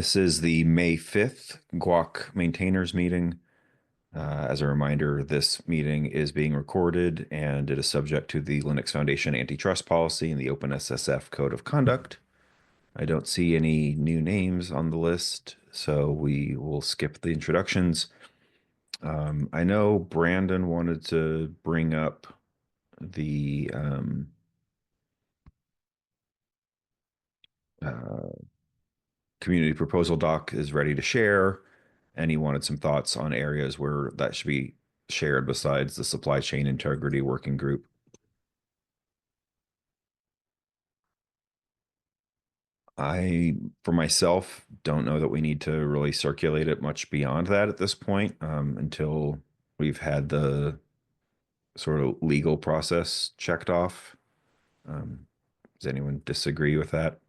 This is the May 5th GUAC maintainers meeting. As a reminder, this meeting is being recorded and it is subject to the Linux Foundation antitrust policy and the OpenSSF code of conduct. I don't see any new names on the list, so we will skip the introductions. I know Brandon wanted to bring up the uh, community proposal doc is ready to share, and he wanted some thoughts on areas where that should be shared besides the supply chain integrity working group. I, for myself, don't know that we need to really circulate it much beyond that at this point, until we've had the sort of legal process checked off. Does anyone disagree with that?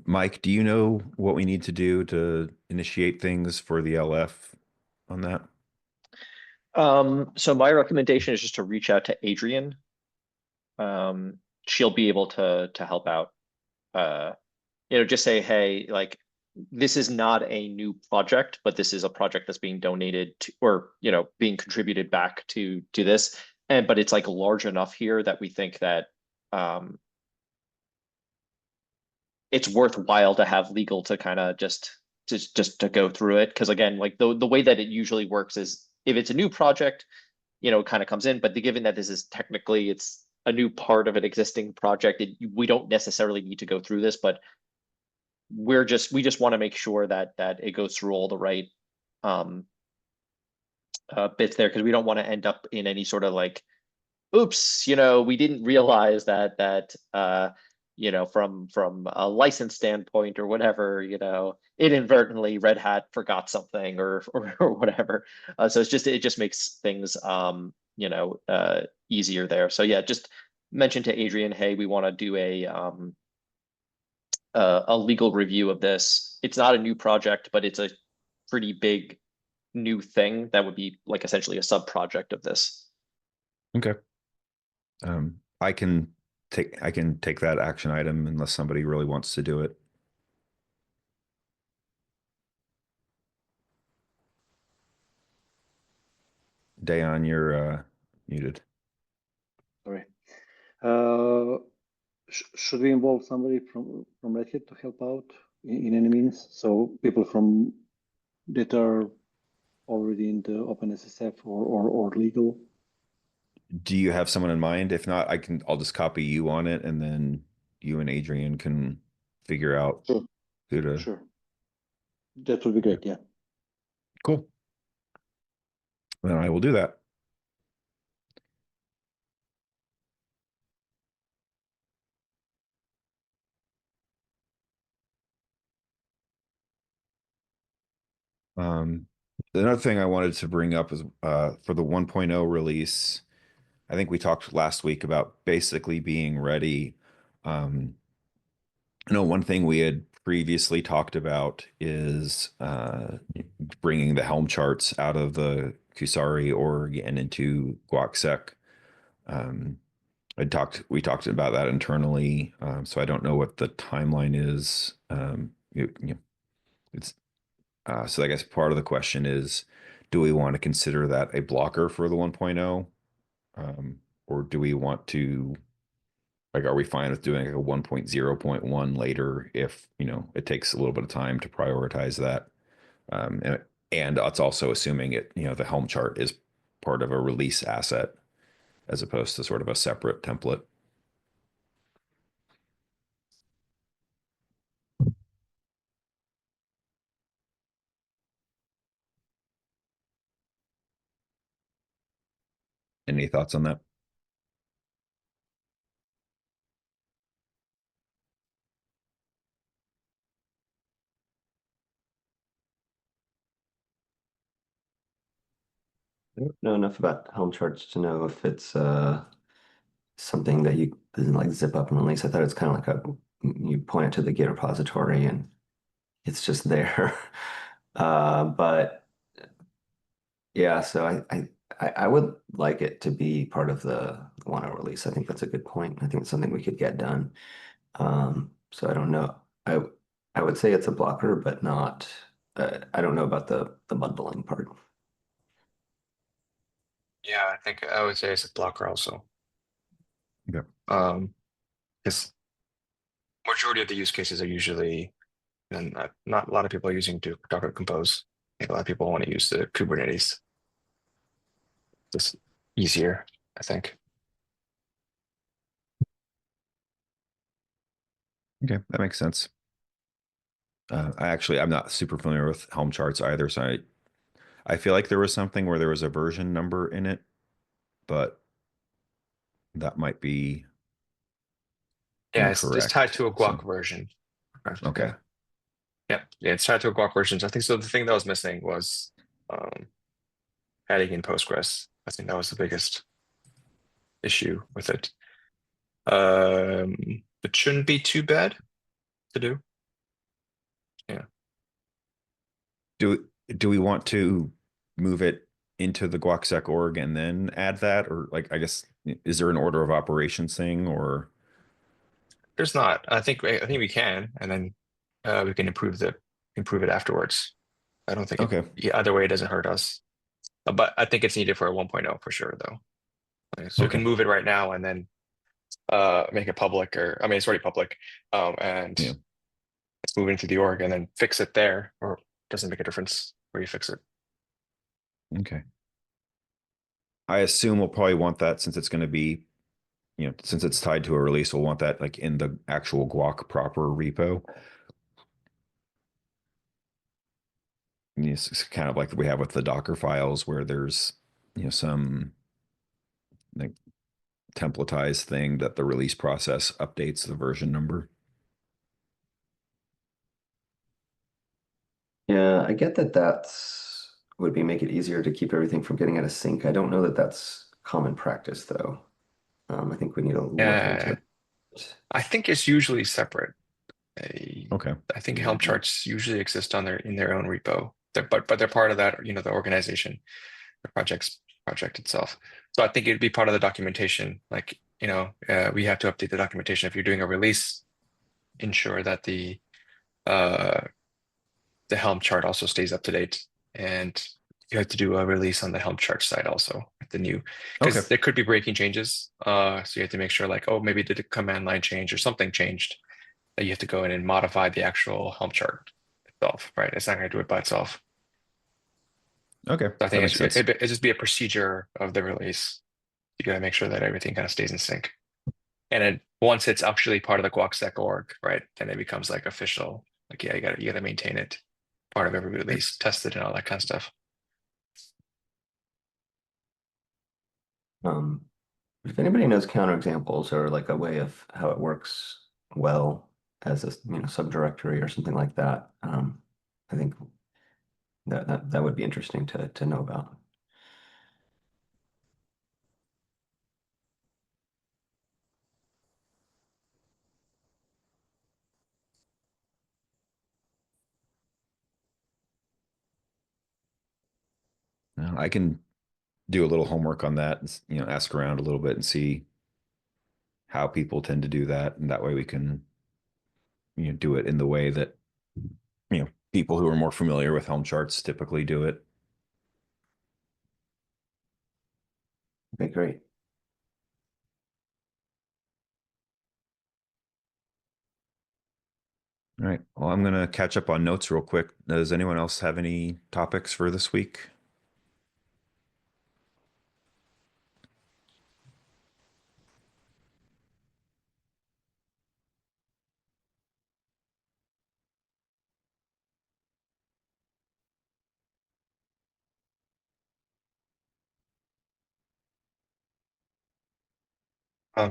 Mike, do you know what we need to do to initiate things for the LF on that? So my recommendation is just to reach out to Adrian. She'll be able to help out. Just say, hey, like this is not a new project, but this is a project that's being donated to, or being contributed back to this. But it's like large enough here that we think that it's worthwhile to have legal to kind of just to go through it. Because again, like the way that it usually works is if it's a new project, it kind of comes in. But given that this is technically it's a new part of an existing project, we don't necessarily need to go through this, but we just want to make sure that it goes through all the right bits there, because we don't want to end up in any sort of like, oops, we didn't realize that from a license standpoint or whatever, inadvertently Red Hat forgot something or or whatever. So it just makes things easier there. So yeah, just mention to Adrian, hey, we want to do a legal review of this. It's not a new project, but it's a pretty big new thing that would be like essentially a sub project of this. Okay. I can take that action item unless somebody really wants to do it. Dayon, you're muted. Sorry. Should we involve somebody from Red Hat to help out in any means? So people from that are already in the OpenSSF or legal. Do you have someone in mind? If not, I'll just copy you on it, and then you and Adrian can figure out Sure. who to. Sure. That would be great. Yeah. Cool. Then I will do that. Another thing I wanted to bring up is for the 1.0 release, I think we talked last week about basically being ready. One thing we had previously talked about is bringing the Helm charts out of the Kusari org and into GUAC. We talked about that internally, so I don't know what the timeline is. It's so I guess part of the question is, do we want to consider that a blocker for the 1.0, or do we want to, like, are we fine with doing like a 1.0.1 later if it takes a little bit of time to prioritize that? And it's also assuming the Helm chart is part of a release asset as opposed to sort of a separate template. Any thoughts on that? I don't know enough about Helm charts to know if it's something that you doesn't like zip up and release. I thought it's kind of like you point it to the Git repository and it's just there. But yeah, so I would like it to be part of the 1.0 release. I think that's a good point. I think it's something we could get done. So I don't know. I would say it's a blocker, but not. I don't know about the bundling part. Yeah, I think I would say it's a blocker also. Okay. Because majority of the use cases are usually, and not a lot of people are using Docker Compose. I think a lot of people want to use the Kubernetes. Just easier, I think. Okay, that makes sense. I'm not super familiar with Helm charts either, so I feel like there was something where there was a version number in it, but that might be Yeah, it's tied to a incorrect. GUAC version. Okay. Yeah, it's tied to a GUAC version. I think so. The thing that was missing was adding in Postgres. I think that was the biggest issue with it. It shouldn't be too bad to do. Yeah. Do we want to move it into the GuacSec org and then add that, or like I guess is there an order of operations thing, or There's not. I think we can, and then we can improve it afterwards. I don't think okay, either way it doesn't hurt us. But I think it's needed for a 1.0 for sure though. So we okay, can move it right now and then make it public, or I mean it's already public. And yeah, let's move into the org and then fix it there, or doesn't make a difference where you fix it. okay. I assume we'll probably want that since it's going to be, since it's tied to a release, we'll want that like in the actual Guac proper repo. It's kind of like we have with the Docker files where there's, some like templatized thing that the release process updates the version number. Yeah, I get that would make it easier to keep everything from getting out of sync. I don't know that that's common practice though. I think we need to look into it. I think it's usually separate. Okay. I think Helm charts usually exist in their own repo. But they're part of that, the organization, the project itself. So I think it'd be part of the documentation. Like, we have to update the documentation. If you're doing a release, ensure that the Helm chart also stays up to date. And you have to do a release on the Helm chart side also, because Okay. there could be breaking changes. So you have to make sure like, oh, maybe did a command line change or something changed, that you have to go in and modify the actual Helm chart itself, right? It's not going to do it by itself. Okay. So I think makes sense. it just be a procedure of the release. You got to make sure that everything kind of stays in sync. And then once it's actually part of the GuacSec org, right, then it becomes like official. Like, yeah, you got to maintain it, part of every release, test it, and all that kind of stuff. If anybody knows counterexamples or like a way of how it works well as a subdirectory or something like that, I think that would be interesting to know about. I can do a little homework on that, and, ask around a little bit and see how people tend to do that, and that way we can, do it in the way that, people who are more familiar with Helm charts typically do it. Okay, great. All right. Well, I'm going to catch up on notes real quick. Does anyone else have any topics for this week?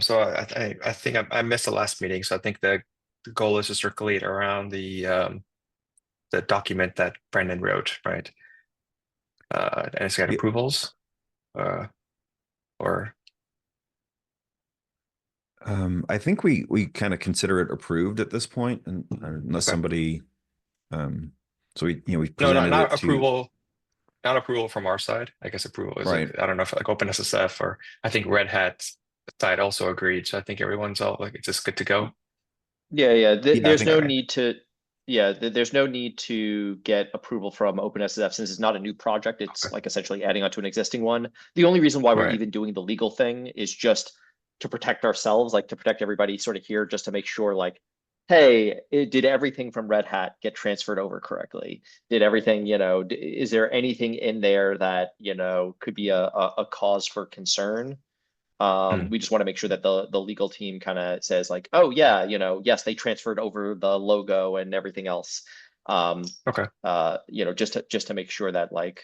So I think I missed the last meeting. So I think the goal is to circulate around the document that Brendan wrote, right? And it's got Yeah. approvals, or I think we kind of consider it approved at this point, and unless Okay. somebody, so we no, presented not it to. approval. not approval from our side. I guess approval is Right. like, I don't know if like OpenSSF or I think Red Hat's side also agreed. So I think everyone's all like, it's just good to go. Yeah, Yeah, I there's think no I- need to, there's no need to get approval from OpenSSF since it's not a new project. It's Okay. like essentially adding onto an existing one. The only reason why we're Right. even doing the legal thing is just to protect ourselves, like to protect everybody sort of here, just to make sure like, hey, did everything from Red Hat get transferred over correctly? Did everything, is there anything in there that, could be a cause for concern? Hmm. We just want to make sure that the legal team kind of says like, oh yeah, yes, they transferred over the logo and everything else. Okay. Just to make sure that like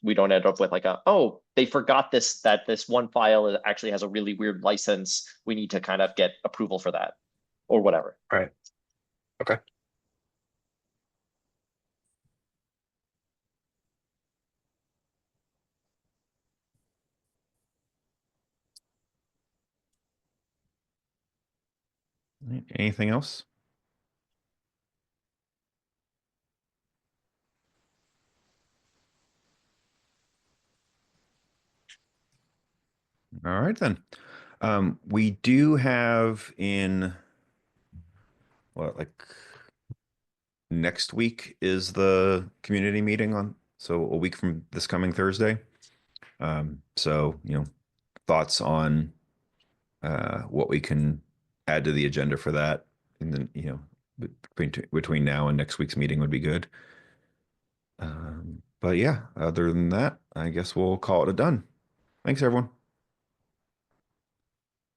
we don't end up with like oh, they forgot that this one file actually has a really weird license. We need to kind of get approval for that or whatever. Right. Okay. Anything else? All right then. We do have in what, like next week is the community meeting on, so a week from this coming Thursday. So, thoughts on what we can add to the agenda for that, and then, between now and next week's meeting would be good. But yeah, other than that, I guess we'll call it a done. Thanks, everyone.